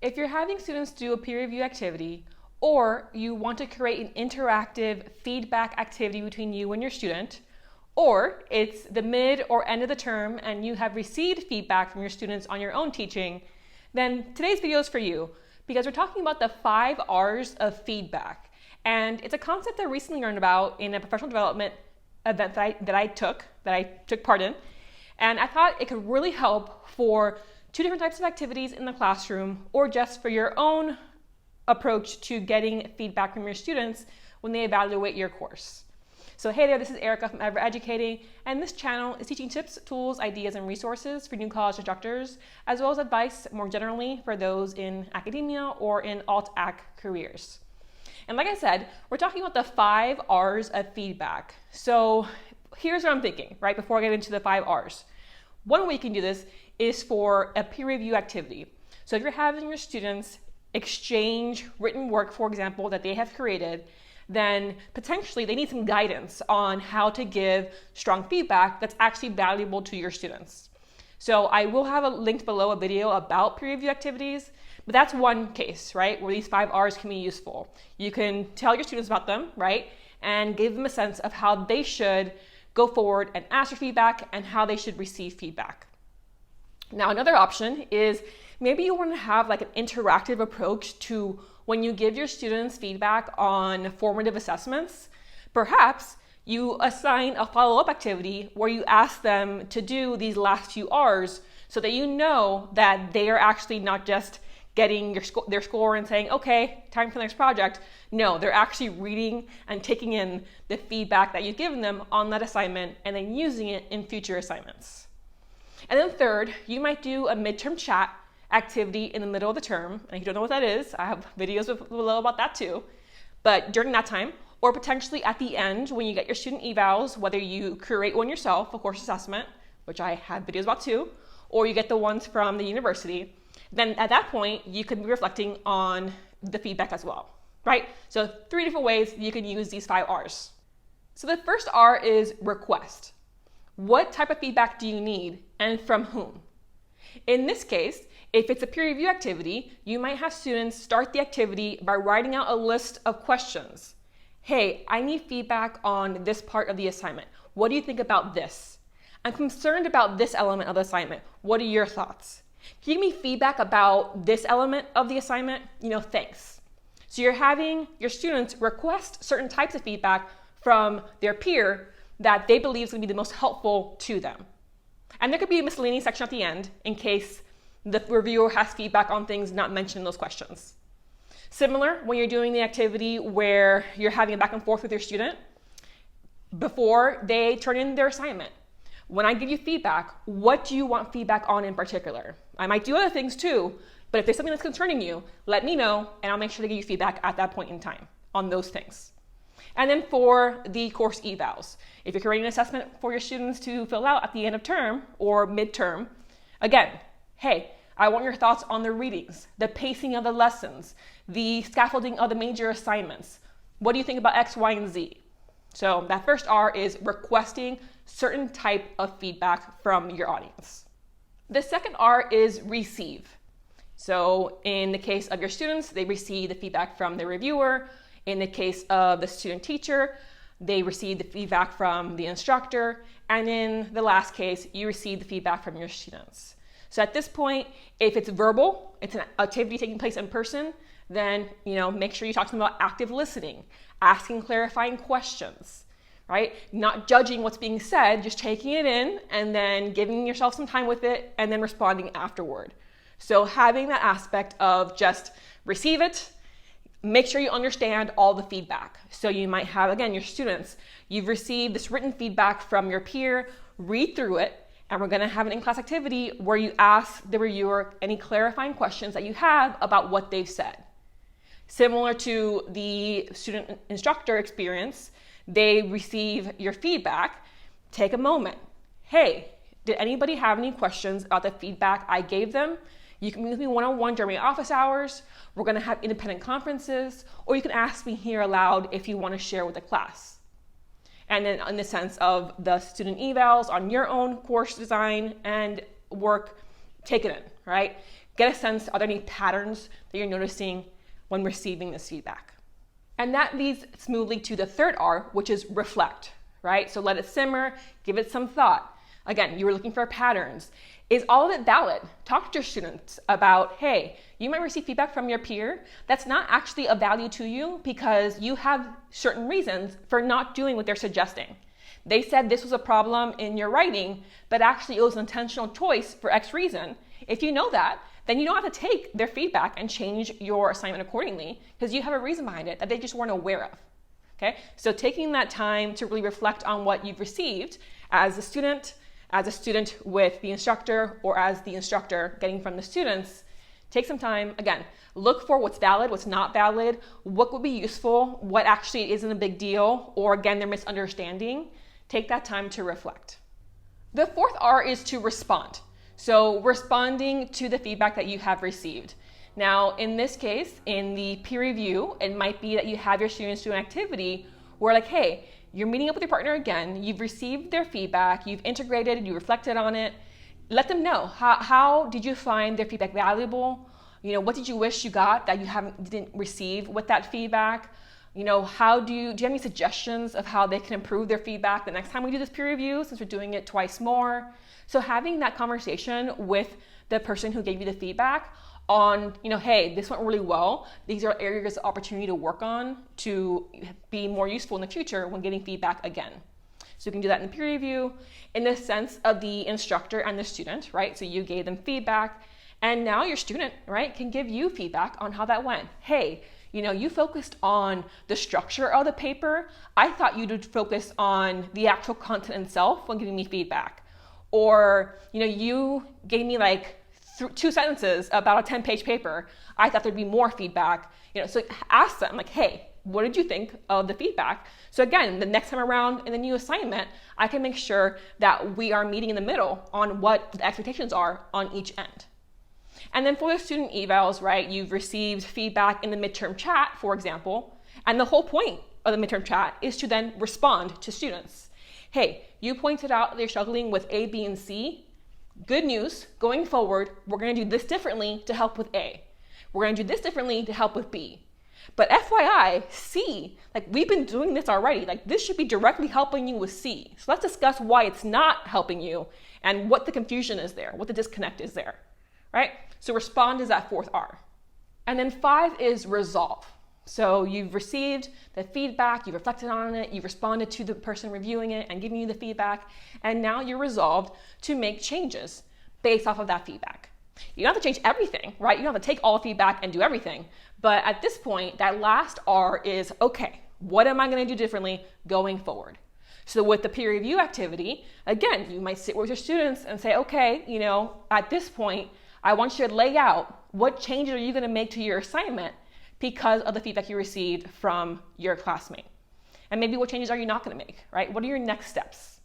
If you're having students do a peer review activity, or you want to create an interactive feedback activity between you and your student, or it's the mid or end of the term and you have received feedback from your students on your own teaching, then today's video is for you because we're talking about the 5 R's of feedback. And it's a concept that I recently learned about in a professional development event that I took part in. And I thought it could really help for 2 different types of activities in the classroom, or just for your own approach to getting feedback from your students when they evaluate your course. So hey there, this is Erica from Ever Educating, and this channel is teaching tips, tools, ideas, and resources for new college instructors, as well as advice more generally for those in academia or in alt-ac careers. And like I said, we're talking about the 5 R's of feedback. So here's what I'm thinking, right, before I get into the 5 R's. One way you can do this is for a peer review activity. So if you're having your students exchange written work, for example, that they have created, then potentially they need some guidance on how to give strong feedback that's actually valuable to your students. So I will have a link below a video about peer review activities, but that's one case, right, where these 5 R's can be useful. You can tell your students about them, right, and give them a sense of how they should go forward and ask for feedback and how they should receive feedback. Now, another option is maybe you want to have like an interactive approach to when you give your students feedback on formative assessments. Perhaps you assign a follow-up activity where you ask them to do these last few R's so that you know that they are actually not just getting their score and saying, okay, time for the next project. No, they're actually reading and taking in the feedback that you've given them on that assignment and then using it in future assignments. And then third, you might do a midterm chat activity in the middle of the term. And if you don't know what that is, I have videos below about that too. But during that time, or potentially at the end when you get your student evals, whether you create one yourself, a course assessment, which I have videos about too, or you get the ones from the university, then at that point, you could be reflecting on the feedback as well, right? So 3 different ways you can use these 5 R's. So the first R is request. What type of feedback do you need and from whom? In this case, if it's a peer review activity, you might have students start the activity by writing out a list of questions. Hey, I need feedback on this part of the assignment. What do you think about this? I'm concerned about this element of the assignment. What are your thoughts? Can you give me feedback about this element of the assignment? Thanks. So you're having your students request certain types of feedback from their peer that they believe is going to be the most helpful to them. And there could be a miscellaneous section at the end in case the reviewer has feedback on things not mentioned in those questions. Similar when you're doing the activity where you're having a back and forth with your student before they turn in their assignment. When I give you feedback, what do you want feedback on in particular? I might do other things too, but if there's something that's concerning you, let me know and I'll make sure to give you feedback at that point in time on those things. And then for the course evals, if you're creating an assessment for your students to fill out at the end of term or midterm, again, hey, I want your thoughts on the readings, the pacing of the lessons, the scaffolding of the major assignments. What do you think about X, Y, and Z? So that first R is requesting certain type of feedback from your audience. The second R is receive. So in the case of your students, they receive the feedback from the reviewer. In the case of the student teacher, they receive the feedback from the instructor. And in the last case, you receive the feedback from your students. So at this point, if it's verbal, it's an activity taking place in person, then make sure you talk to them about active listening, asking clarifying questions, right? Not judging what's being said, just taking it in and then giving yourself some time with it and then responding afterward. So having that aspect of just receive it, make sure you understand all the feedback. So you might have, again, your students, you've received this written feedback from your peer, read through it, and we're going to have an in-class activity where you ask the reviewer any clarifying questions that you have about what they've said. Similar to the student instructor experience, they receive your feedback. Take a moment. Hey, did anybody have any questions about the feedback I gave them? You can meet with me one-on-one during my office hours. We're going to have independent conferences, or you can ask me here aloud if you want to share with the class. And then in the sense of the student evals on your own course design and work, take it in, right? get a sense, are there any patterns that you're noticing when receiving this feedback? And that leads smoothly to the third R, which is reflect, right? So let it simmer, give it some thought. Again, you were looking for patterns. Is all of it valid? Talk to your students about, hey, you might receive feedback from your peer that's not actually of value to you because you have certain reasons for not doing what they're suggesting. They said this was a problem in your writing, but actually it was an intentional choice for X reason. If you know that, then you don't have to take their feedback and change your assignment accordingly because you have a reason behind it that they just weren't aware of. Okay, so taking that time to really reflect on what you've received as a student with the instructor, or as the instructor getting from the students, take some time. Again, look for what's valid, what's not valid, what would be useful, what actually isn't a big deal, or again, they're misunderstanding. Take that time to reflect. The fourth R is to respond. So responding to the feedback that you have received. Now, in this case, in the peer review, it might be that you have your students do an activity where like, hey, you're meeting up with your partner again, you've received their feedback, you've integrated, you reflected on it. Let them know, how did you find their feedback valuable? You know, what did you wish you got that you didn't receive with that feedback? You know, do you have any suggestions of how they can improve their feedback the next time we do this peer review, since we're doing it twice more? So having that conversation with the person who gave you the feedback on, you know, hey, this went really well. These are areas of opportunity to work on to be more useful in the future when getting feedback again. So you can do that in the peer review in the sense of the instructor and the student, right? So you gave them feedback and now your student, right, can give you feedback on how that went. Hey, you know, you focused on the structure of the paper. I thought you'd focus on the actual content itself when giving me feedback. Or, you know, you gave me like 2 sentences about a 10-page paper. I thought there'd be more feedback. You know, so ask them like, hey, what did you think of the feedback? So again, the next time around in the new assignment, I can make sure that we are meeting in the middle on what the expectations are on each end. And then for the student evals, right, you've received feedback in the midterm chat, for example, and the whole point of the midterm chat is to then respond to students. Hey, you pointed out they're struggling with A, B, and C. Good news, going forward, we're gonna do this differently to help with A. We're gonna do this differently to help with B. But FYI, C, like we've been doing this already, like this should be directly helping you with C. So let's discuss why it's not helping you and what the confusion is there, what the disconnect is there, right? So respond is that fourth R. And then 5 is resolve. So you've received the feedback, you've reflected on it, you've responded to the person reviewing it and giving you the feedback, and now you're resolved to make changes based off of that feedback. You don't have to change everything, right? You don't have to take all the feedback and do everything. But at this point, that last R is, okay, what am I gonna do differently going forward? So with the peer review activity, again, you might sit with your students and say, okay, you know, at this point, I want you to lay out what changes are you gonna make to your assignment because of the feedback you received from your classmate. And maybe what changes are you not gonna make, right? What are your next steps?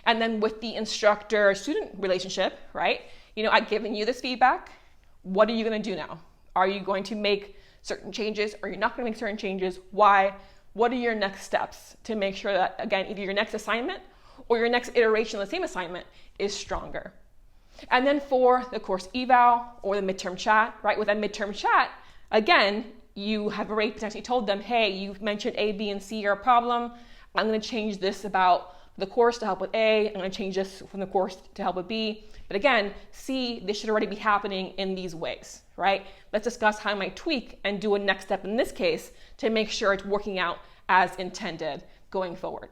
And then with the instructor-student relationship, right? You know, I've given you this feedback. What are you gonna do now? Are you going to make certain changes? Or you're not gonna make certain changes? Why? What are your next steps to make sure that, again, either your next assignment or your next iteration of the same assignment is stronger? And then for the course eval or the midterm chat, right? With that midterm chat, again, you have already potentially told them, hey, you've mentioned A, B, and C are a problem. I'm gonna change this about the course to help with A. I'm gonna change this from the course to help with B. But again, C, this should already be happening in these ways, right? Let's discuss how I might tweak and do a next step in this case to make sure it's working out as intended going forward.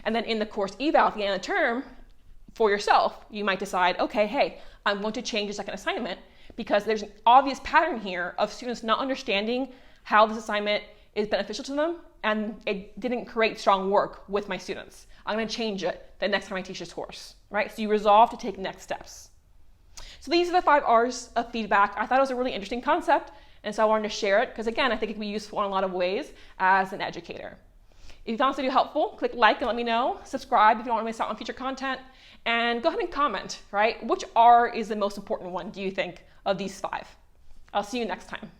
And then in the course eval at the end of the term, for yourself, you might decide, okay, hey, I'm going to change the second assignment because there's an obvious pattern here of students not understanding how this assignment is beneficial to them and it didn't create strong work with my students. I'm gonna change it the next time I teach this course, right? So you resolve to take next steps. So these are the 5 R's of feedback. I thought it was a really interesting concept, and so I wanted to share it because again, I think it can be useful in a lot of ways as an educator. If you found this video helpful, click like and let me know. Subscribe if you don't want to miss out on future content. And go ahead and comment, right? Which R is the most important one, do you think, of these 5? I'll see you next time.